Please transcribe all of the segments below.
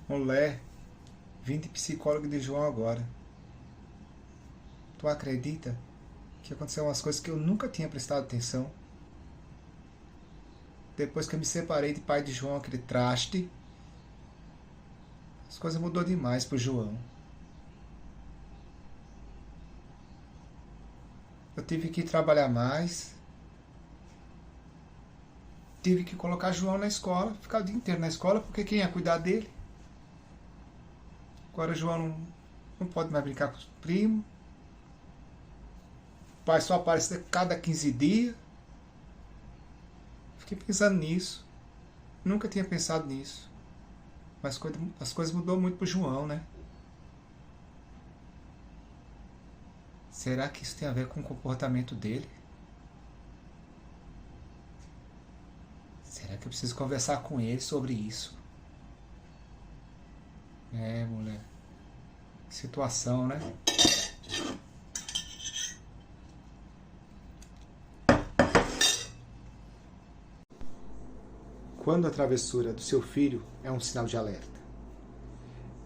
Mulher, vim de psicólogo de João agora. Tu acredita que aconteceu umas coisas que eu nunca tinha prestado atenção? Depois que eu me separei de pai de João, aquele traste, as coisas mudou demais pro João. Eu tive que ir trabalhar mais, tive que colocar João na escola, ficar o dia inteiro na escola, porque quem ia cuidar dele? Agora o João não pode mais brincar com os primos. O pai só aparece a cada 15 dias. Fiquei pensando nisso. Nunca tinha pensado nisso. Mas as coisas mudou muito pro João, né? Será que isso tem a ver com o comportamento dele? Será que eu preciso conversar com ele sobre isso? É, mulher. Que situação, né? Quando a travessura do seu filho é um sinal de alerta?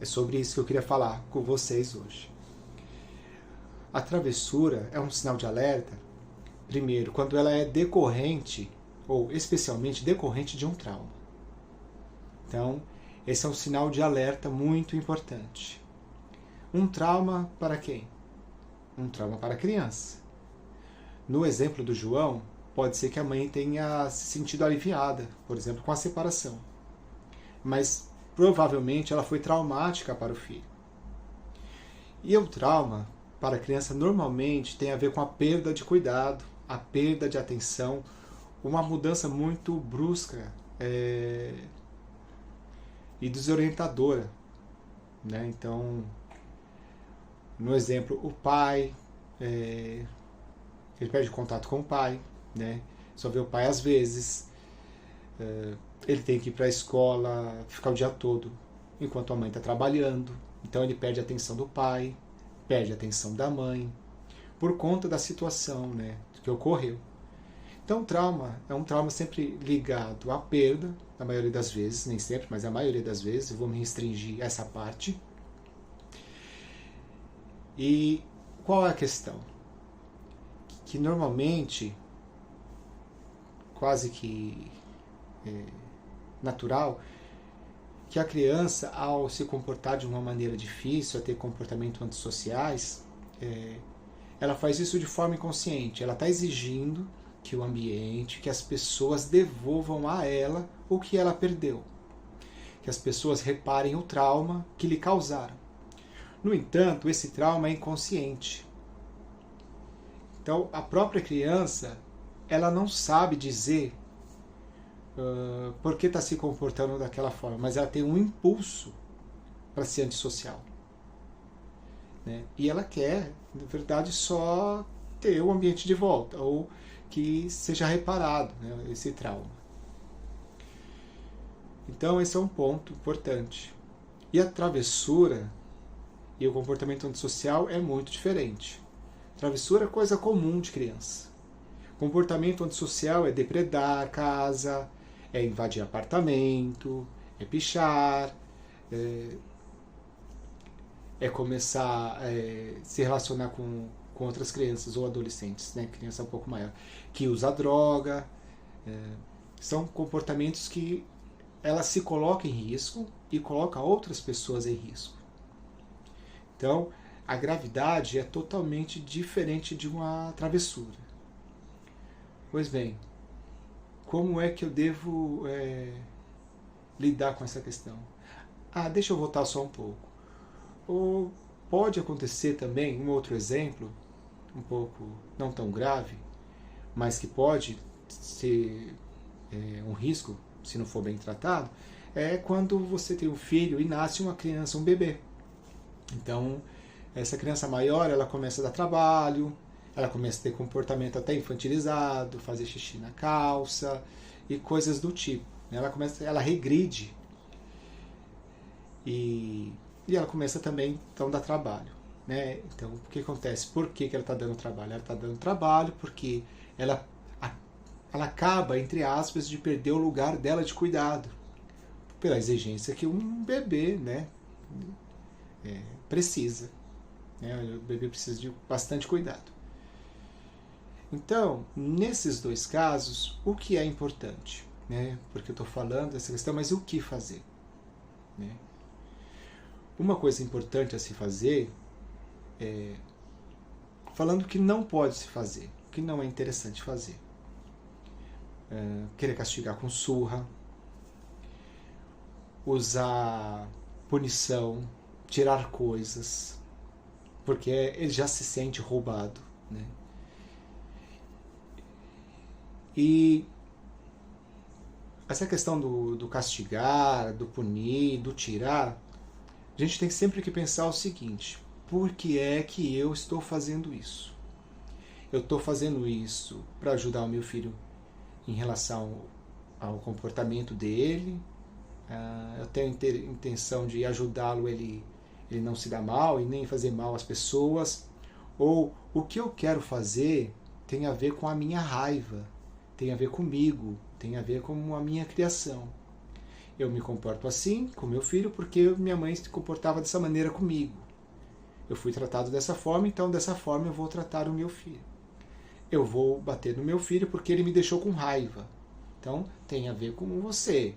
É sobre isso que eu queria falar com vocês hoje. A travessura é um sinal de alerta, primeiro, quando ela é decorrente, ou especialmente decorrente de um trauma. Então, esse é um sinal de alerta muito importante. Um trauma para quem? Um trauma para a criança. No exemplo do João, pode ser que a mãe tenha se sentido aliviada, por exemplo, com a separação. Mas provavelmente ela foi traumática para o filho. E o trauma para a criança normalmente tem a ver com a perda de cuidado, a perda de atenção, uma mudança muito brusca e desorientadora, né? Então, no exemplo, o pai, ele perde contato com o pai, né? Só vê o pai às vezes, ele tem que ir para a escola, ficar o dia todo, enquanto a mãe está trabalhando, então ele perde a atenção do pai, perde a atenção da mãe, por conta da situação, né, que ocorreu. Então, o trauma é um trauma sempre ligado à perda, na maioria das vezes, nem sempre, mas a maioria das vezes, eu vou me restringir a essa parte. E qual é a questão? Que normalmente, quase que natural, que a criança, ao se comportar de uma maneira difícil, a ter comportamentos antissociais, ela faz isso de forma inconsciente. Ela está exigindo que o ambiente, que as pessoas devolvam a ela o que ela perdeu. Que as pessoas reparem o trauma que lhe causaram. No entanto, esse trauma é inconsciente. Então, a própria criança, ela não sabe dizer por que está se comportando daquela forma, mas ela tem um impulso para ser antissocial. Né? E ela quer, na verdade, só ter o ambiente de volta, ou que seja reparado, né, esse trauma. Então, esse é um ponto importante. E a travessura e o comportamento antissocial é muito diferente. Travessura é coisa comum de criança. Comportamento antissocial é depredar casa, é invadir apartamento, é pichar, é começar a se relacionar com outras crianças ou adolescentes, né? Criança um pouco maior, que usa droga. São comportamentos que ela se coloca em risco e coloca outras pessoas em risco. Então, a gravidade é totalmente diferente de uma travessura. Pois bem, como é que eu devo lidar com essa questão? Deixa eu voltar só um pouco. Ou pode acontecer também, um outro exemplo, um pouco não tão grave, mas que pode ser um risco, se não for bem tratado, é quando você tem um filho e nasce uma criança, um bebê. Então, essa criança maior, ela começa a dar trabalho, ela começa a ter comportamento até infantilizado, fazer xixi na calça e coisas do tipo. Ela regride e ela começa também então, a dar trabalho. Né? Então, o que acontece? Por que ela está dando trabalho? Ela está dando trabalho porque ela acaba, entre aspas, de perder o lugar dela de cuidado. pela exigência que um bebê, né, precisa. Né? O bebê precisa de bastante cuidado. Então, nesses dois casos, o que é importante? Né? Porque eu estou falando dessa questão, mas o que fazer? Né? Uma coisa importante a se fazer é falando que não pode se fazer, que não é interessante fazer. Querer castigar com surra, usar punição, tirar coisas, porque ele já se sente roubado. Né? E essa questão do castigar, do punir, do tirar, a gente tem sempre que pensar o seguinte: por que é que eu estou fazendo isso? Eu estou fazendo isso para ajudar o meu filho em relação ao comportamento dele? Eu tenho intenção de ajudá-lo, ele não se dar mal e nem fazer mal às pessoas? Ou o que eu quero fazer tem a ver com a minha raiva, tem a ver comigo, tem a ver com a minha criação? Eu me comporto assim com meu filho porque minha mãe se comportava dessa maneira comigo. Eu fui tratado dessa forma, então dessa forma eu vou tratar o meu filho. Eu vou bater no meu filho porque ele me deixou com raiva. Então tem a ver com você,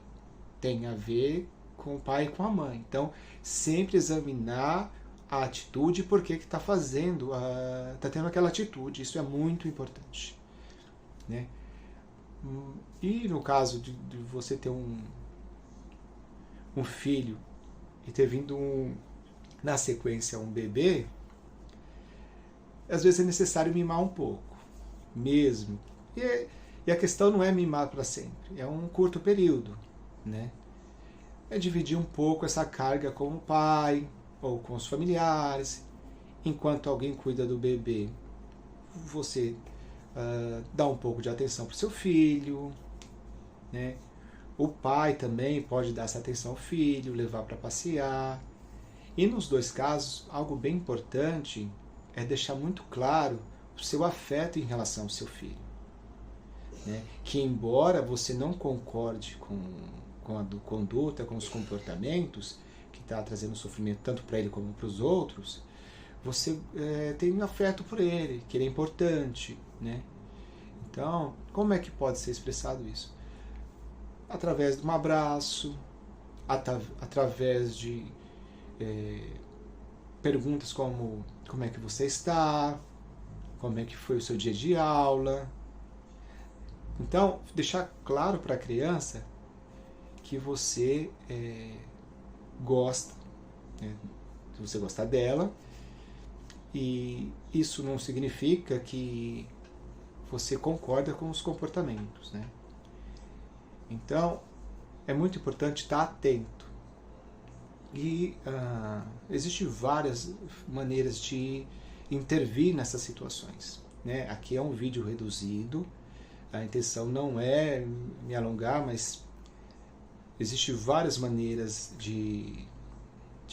tem a ver com o pai e com a mãe. Então sempre examinar a atitude e por que está fazendo, está tendo aquela atitude. Isso é muito importante. Né? E no caso de você ter um filho e ter vindo na sequência um bebê, às vezes é necessário mimar um pouco, mesmo. E a questão não é mimar para sempre, é um curto período. Né? É dividir um pouco essa carga com o pai ou com os familiares. Enquanto alguém cuida do bebê, você dá um pouco de atenção para o seu filho. Né? O pai também pode dar essa atenção ao filho, levar para passear. E nos dois casos, algo bem importante é deixar muito claro o seu afeto em relação ao seu filho. Né? Que embora você não concorde com a conduta, com os comportamentos, que está trazendo sofrimento tanto para ele como para os outros, você tem um afeto por ele, que ele é importante. Né? Então, como é que pode ser expressado isso? Através de um abraço, através de perguntas como é que você está, como é que foi o seu dia de aula. Então, deixar claro para a criança que você gosta, né, que você gosta dela, e isso não significa que você concorda com os comportamentos. Né? Então, é muito importante estar atento. E existem várias maneiras de intervir nessas situações. Né? Aqui é um vídeo reduzido, a intenção não é me alongar, mas existem várias maneiras de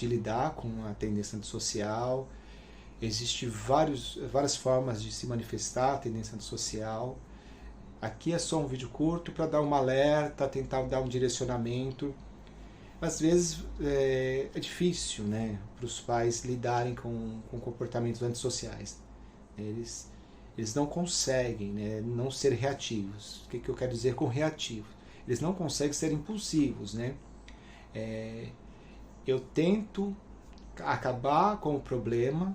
lidar com a tendência antissocial, existem várias formas de se manifestar a tendência antissocial. Aqui é só um vídeo curto para dar um alerta, tentar dar um direcionamento. Às vezes é difícil, né, para os pais lidarem com comportamentos antissociais. Eles não conseguem, né, não ser reativos. O que eu quero dizer com reativo? Eles não conseguem ser impulsivos. Né? Eu tento acabar com o problema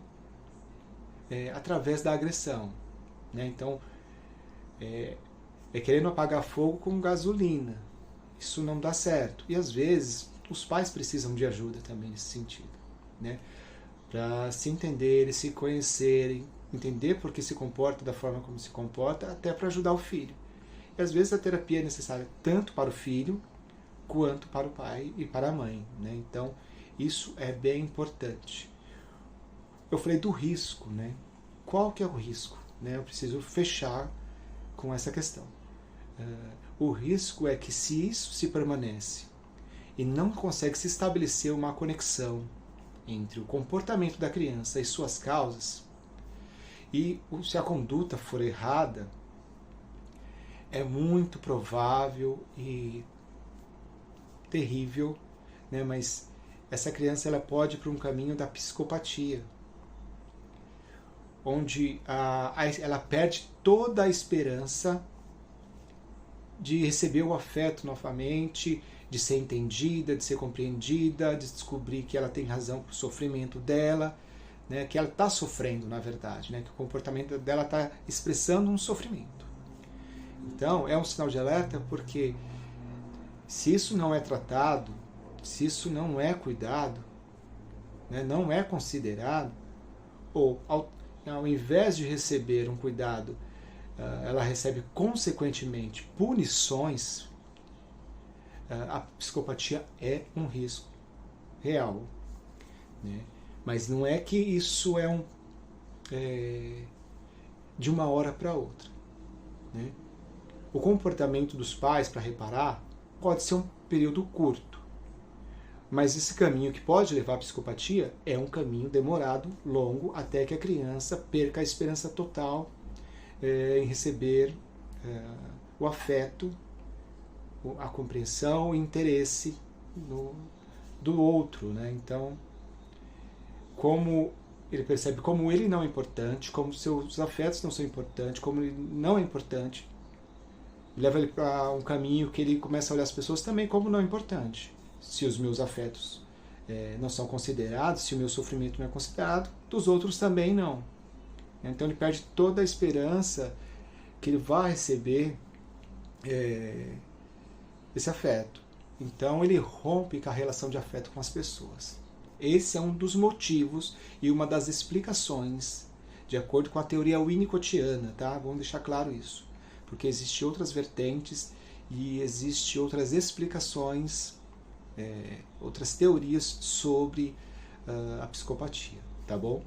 através da agressão. Né? Então, querendo apagar fogo com gasolina. Isso não dá certo. E às vezes os pais precisam de ajuda também nesse sentido. Né? Para se entenderem, se conhecerem, entender por que se comporta da forma como se comporta, até para ajudar o filho. E às vezes a terapia é necessária tanto para o filho quanto para o pai e para a mãe. Né? Então isso é bem importante. Eu falei do risco. Né? Qual que é o risco? Né? Eu preciso fechar com essa questão. O risco é que se isso se permanece e não consegue se estabelecer uma conexão entre o comportamento da criança e suas causas, e se a conduta for errada, é muito provável e terrível, né? Mas essa criança ela pode ir para um caminho da psicopatia, onde ela perde toda a esperança de receber o afeto novamente, de ser entendida, de ser compreendida, de descobrir que ela tem razão para o sofrimento dela, né, que ela está sofrendo, na verdade, né, que o comportamento dela está expressando um sofrimento. Então, é um sinal de alerta porque se isso não é tratado, se isso não é cuidado, né, não é considerado, ou ao invés de receber um cuidado, ela recebe consequentemente punições, a psicopatia é um risco real, né? Mas não é que isso de uma hora para outra, né? O comportamento dos pais para reparar pode ser um período curto, mas esse caminho que pode levar à psicopatia é um caminho demorado, longo, até que a criança perca a esperança total em receber o afeto, a compreensão, o interesse do outro, né? Então, como ele percebe como ele não é importante, como seus afetos não são importantes, como ele não é importante, leva ele para um caminho que ele começa a olhar as pessoas também como não importante. Se os meus afetos não são considerados, se o meu sofrimento não é considerado, dos outros também não. Então ele perde toda a esperança que ele vai receber esse afeto. Então ele rompe com a relação de afeto com as pessoas. Esse é um dos motivos e uma das explicações, de acordo com a teoria winnicottiana, tá? Vamos deixar claro isso. Porque existem outras vertentes e existem outras explicações, outras teorias sobre a psicopatia, tá bom?